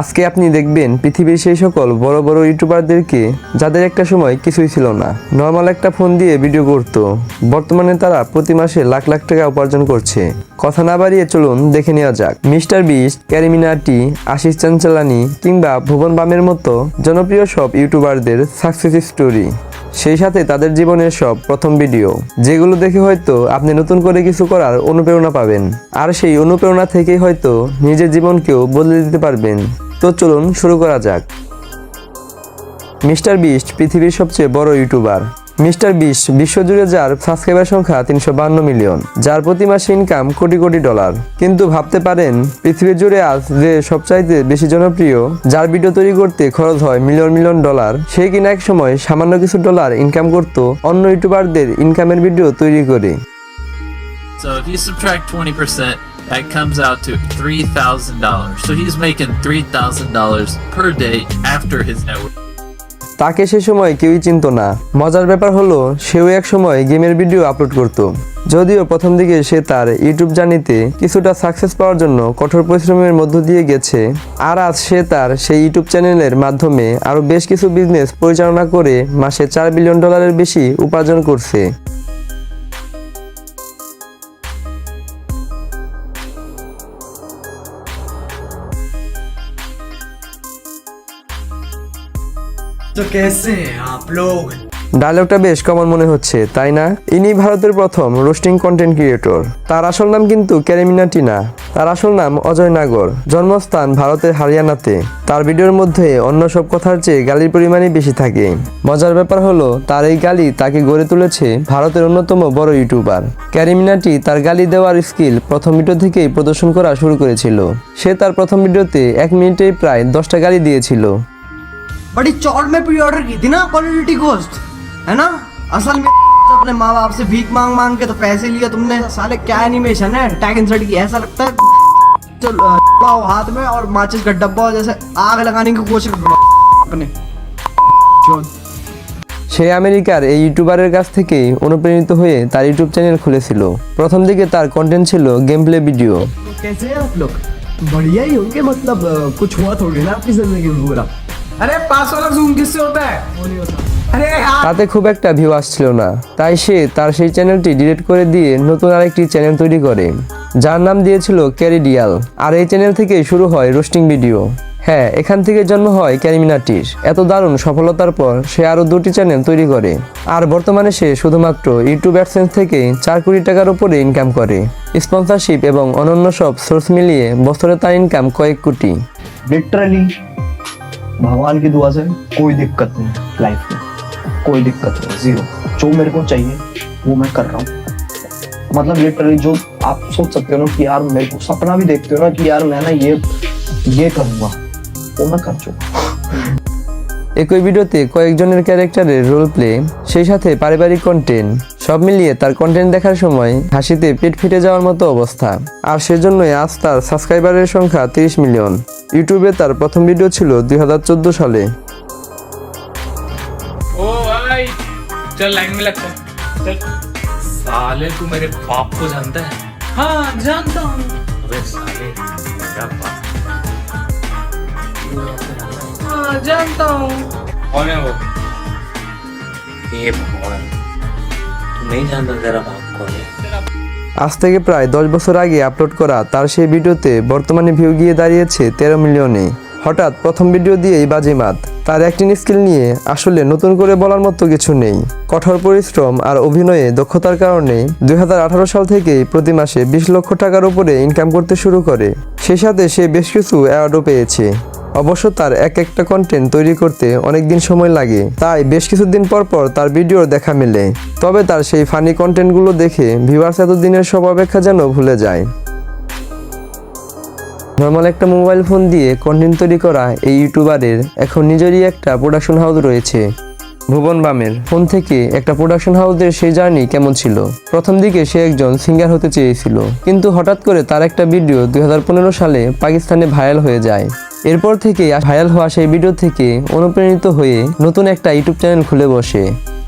আজকে আপনি দেখবেন পৃথিবীর সেই সকল বড় বড় ইউটিউবারদেরকে যাদের একটা সময় কিছুই ছিল না, নর্মাল একটা ফোন দিয়ে ভিডিও করত। বর্তমানে তারা প্রতি মাসে লাখ লাখ টাকা উপার্জন করছে। কথা না বাড়িয়ে চলুন দেখে নেওয়া যাক মিস্টার বিস্ট, ক্যারি মিনাটি, আশিস চাঞ্চলানি কিংবা ভুবন বামের মতো জনপ্রিয় সব ইউটিউবারদের সাকসেস স্টোরি, সেই সাথে তাদের জীবনের সব প্রথম ভিডিও, যেগুলো দেখে হয়তো আপনি নতুন করে কিছু করার অনুপ্রেরণা পাবেন, আর সেই অনুপ্রেরণা থেকেই হয়তো নিজের জীবনকেও বদলে দিতে পারবেন। তো চলুন শুরু করা যাক। মিস্টার বিস্ট পৃথিবীর সবচেয়ে বড় ইউটিউবার। মিস্টার বিস্ট বিশ্বজুড়ে যার সাবস্ক্রাইবার সংখ্যা 352 মিলিয়ন, যার প্রতি মাসে ইনকাম কোটি কোটি ডলার। কিন্তু ভাবতে পারেন পৃথিবী জুড়ে আজ যে সবচাইতে বেশি জনপ্রিয়, যার ভিডিও তৈরি করতে খরচ হয় মিলিয়ন মিলিয়ন ডলার, সে কিনা এক সময় সামান্য কিছু ডলার ইনকাম করত অন্য ইউটিউবারদের ইনকামের ভিডিও তৈরি করে। So if you subtract 20%, that comes out to $3,000. So he's making $3,000 per day after his network. তাকে সে সময় কেউই চিনত না। মজার ব্যাপার হলো সেও এক সময় গেমের ভিডিও আপলোড করত। যদিও প্রথম দিকে সে তার ইউটিউব জার্নিতে কিছুটা সাকসেস পাওয়ার জন্য কঠোর পরিশ্রমের মধ্য দিয়ে গেছে, আর আজ সে তার সেই ইউটিউব চ্যানেলের মাধ্যমে আরও বেশ কিছু বিজনেস পরিচালনা করে মাসে $4 বিলিয়ন বেশি উপার্জন করছে। तो कैसे हैं आप लोग? ডায়লগটা বেশ কমন মনে হচ্ছে, তাই না? ইনি ভারতের প্রথম রোস্টিং কন্টেন্ট ক্রিয়েটর। তার আসল নাম কিন্তু ক্যারি মিনাটি না, তার আসল নাম অজয় নাগর। জন্মস্থান ভারতের হরিয়ানাতে। তার ভিডিওর মধ্যে অন্য সব কথার চেয়ে গালির পরিমাণই বেশি থাকে। মজার ব্যাপার হলো তার এই গালি তাকে গড়ে তুলেছে ভারতের অন্যতম বড় ইউটিউবার। ক্যারি মিনাটি তার গালি দেওয়ার স্কিল প্রথম ভিডিও থেকেই প্রদর্শন করা শুরু করেছিল। সে তার প্রথম ভিডিওতে 1 মিনিটেই প্রায় 10টা গালি দিয়েছিল। बड़ी चौड़ में प्री ऑर्डर की थी ना क्वालिटी गोश्त, है ना? असल में अपने माँ बाप से भीख मांग मांग के तो पैसे लिए तुमने। साले क्या एनिमेशन है टैग इंसर्ट की, ऐसा लगता है चलो हाथ में और माचिस का डब्बा जैसे आग लगाने की कोशिश कर अपने। সে আমেরিকার এই ইউটিউবারের কাছ থেকেই অনুপ্রাণিত হয়ে তার ইউটিউব চ্যানেল খুলেছিল। প্রথম দিকে তার কন্টেন্ট ছিল গেম প্লে ভিডিও। कैसे हैं आप लोग? बढ़िया ही होंगे, मतलब कुछ हुआ थोड़ी ना आपकी जिंदगी में पूरा। अरे पास वाला जूम किससे होता है? वो नहीं होता। अरे यार তাতে খুব একটা ভিউ আসছিল না, তাই সে তার সেই চ্যানেলটি ডিলিট করে দিয়ে নতুন আরেকটি চ্যানেল তৈরি করে, যার নাম দিয়েছিল ক্যারি ডিয়াল। আর এই চ্যানেল থেকে শুরু হয় রোস্টিং ভিডিও। হ্যাঁ, এখান থেকে জন্ম হয় ক্যারি মিনাটির। এত দারুণ সফলতার পর সে আরও 2টি চ্যানেল তৈরি করে, আর বর্তমানে সে শুধুমাত্র ইউটিউব অ্যাডসেন্স থেকে 4 কোটি টাকার উপরে ইনকাম করে। স্পন্সরশিপ এবং অন্যান্য সব সোর্স মিলিয়ে বছরে তার ইনকাম কয়েক কোটি। लिटरली भगवान की दुआ से कोई दिक्कत नहीं लाइफ में, कोई दिक्कत नहीं, जीरो। जो मेरे को चाहिए वो मैं कर रहा हूँ। मतलब लिटरली जो आप सोच सकते हो ना कि यार मेरे को सपना भी देखते हो ना कि यार मैं ना ये करूँगा, वो मैं कर चुका। একই ভিডিওতে কয়েকজনের ক্যারেক্টারের রোল প্লে, সেই সাথে পারিবারিক কন্টেন্ট, সব মিলিয়ে তার কন্টেন্ট দেখার সময় হাসিতে পেট ফেটে যাওয়ার মতো অবস্থা। আর সেজন্যই আজ তার সাবস্ক্রাইবারের সংখ্যা 30 মিলিয়ন। ইউটিউবে তার প্রথম ভিডিও ছিল 2014 সালে। ओ भाई चल लाइन में लगता है चल। साले तू मेरे बाप को जानता है? हाँ जानता हूँ। अबे साले क्या बात? हाँ जानता हूँ। कौन है वो? ये भगवान तू नहीं जानता तेरा बाप कौन है? আজ থেকে প্রায় 10 বছর আগে আপলোড করা তার সেই ভিডিওতে বর্তমানে ভিউ গিয়ে দাঁড়িয়েছে 13 মিলিয়নে। হঠাৎ প্রথম ভিডিও দিয়েই বাজিমাত। তার অ্যাক্টিং স্কিল নিয়ে আসলে নতুন করে বলার মতো কিছু নেই। কঠোর পরিশ্রম আর অভিনয়ে দক্ষতার কারণে 2018 সাল থেকেই প্রতি মাসে 20 লক্ষ টাকার উপরে ইনকাম করতে শুরু করে। সেই সাথে সে বেশ কিছু অ্যাওয়ার্ডও পেয়েছে। অবশ্য তার একটা কন্টেন্ট তৈরি করতে অনেক দিন সময় লাগে, তাই বেশ কিছুদিন পর পর তার ভিডিওর দেখা মেলে। তবে তার সেই ফানি কন্টেন্টগুলো দেখে ভিউয়ার্স এতদিনের সব অপেক্ষা যেন ভুলে যায়। নর্মাল একটা মোবাইল ফোন দিয়ে কন্টেন্ট তৈরি করা এই ইউটিউবারের এখন নিজেরই একটা প্রোডাকশন হাউস রয়েছে। ভুবন বামের ফোন থেকে একটা প্রোডাকশন হাউসের সেই জার্নি কেমন ছিল? প্রথম দিকে সে একজন সিঙ্গার হতে চেয়েছিল, কিন্তু হঠাৎ করে তার একটা ভিডিও 2015 সালে পাকিস্তানে ভাইরাল হয়ে যায়। এরপর থেকে ভাইরাল হওয়া সেই ভিডিও থেকে অনুপ্রাণিত হয়ে নতুন একটা ইউটিউব চ্যানেল খুলে বসে।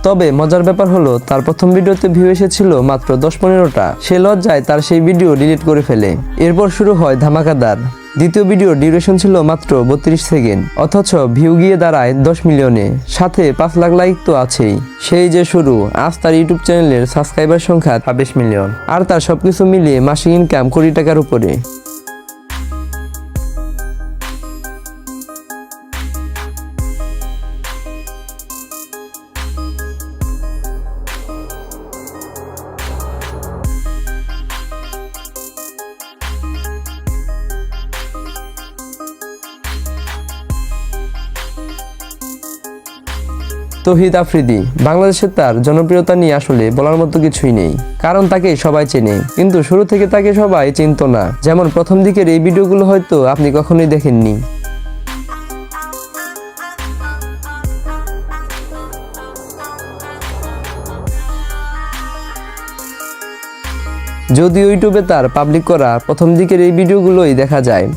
তবে মজার ব্যাপার হলো তার প্রথম ভিডিওতে ভিউ এসেছিল মাত্র 10-15টা। সে লজ্জায় তার সেই ভিডিও ডিলিট করে ফেলে। এরপর শুরু হয় ধামাকাদার দ্বিতীয় ভিডিওর ডিউরেশন ছিল মাত্র 32 সেকেন্ড, অথচ ভিউ গিয়ে দাঁড়ায় 10 মিলিয়নে, সাথে 5 লাখ লাইক তো আছেই। সেই যে শুরু, আজ তার ইউটিউব চ্যানেলের সাবস্ক্রাইবার সংখ্যা 26 মিলিয়ন, আর তার সবকিছু মিলিয়ে মাসিক ইনকাম কোটি টাকার উপরে। তৌহিদ আফ্রিদি, বাংলাদেশে তার জনপ্রিয়তা নিয়ে আসলে বলার মতো কিছুই নেই, কারণ তাকে সবাই চেনে, কিন্তু শুরু থেকে তাকে সবাই চিনত না। যেমন প্রথম দিকের এই ভিডিওগুলো হয়তো আপনি কখনোই দেখেননি। যদিও ইউটিউবে তার পাবলিক করা প্রথম দিকের এই ভিডিওগুলোই দেখা যায়,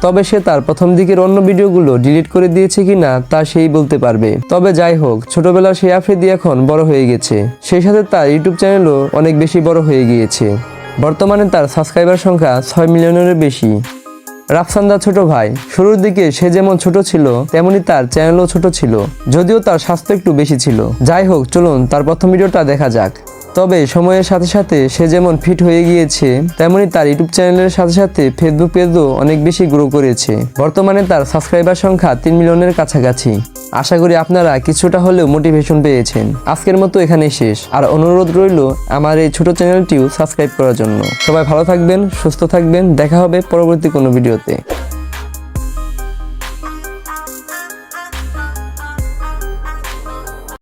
তবে সে তার প্রথম দিকের অন্য ভিডিওগুলো ডিলিট করে দিয়েছে কিনা তা সেই বলতে পারবে। তবে যাই হোক, ছোটবেলার সেই আফ্রিদি এখন বড় হয়ে গেছে, সেই সাথে তার ইউটিউব চ্যানেলও অনেক বেশি বড় হয়ে গিয়েছে। বর্তমানে তার সাবস্ক্রাইবার সংখ্যা 6 মিলিয়নের বেশি। রাফসানদার ছোট ভাই, শুরুর দিকে সে যেমন ছোট ছিল তেমনি তার চ্যানেলও ছোট ছিল, যদিও তার স্বাস্থ্য একটু বেশি ছিল। যাই হোক, চলুন তার প্রথম ভিডিওটা দেখা যাক। তবে সময়ের সাথে সাথে সে যেমন ফিট হয়ে গিয়েছে, তেমনি তার ইউটিউব চ্যানেলের সাথে সাথে ফেসবুক পেজও অনেক বেশি গ্রো করেছে। বর্তমানে তার সাবস্ক্রাইবার সংখ্যা 3 মিলিয়নের কাছাকাছি। আশা করি আপনারা কিছুটা হলেও মোটিভেশন পেয়েছেন। আজকের মতো এখানেই শেষ, আর অনুরোধ রইল আমার এই ছোট চ্যানেলটিও সাবস্ক্রাইব করার জন্য। সবাই ভালো থাকবেন, সুস্থ থাকবেন, দেখা হবে পরবর্তী কোনো ভিডিওতে।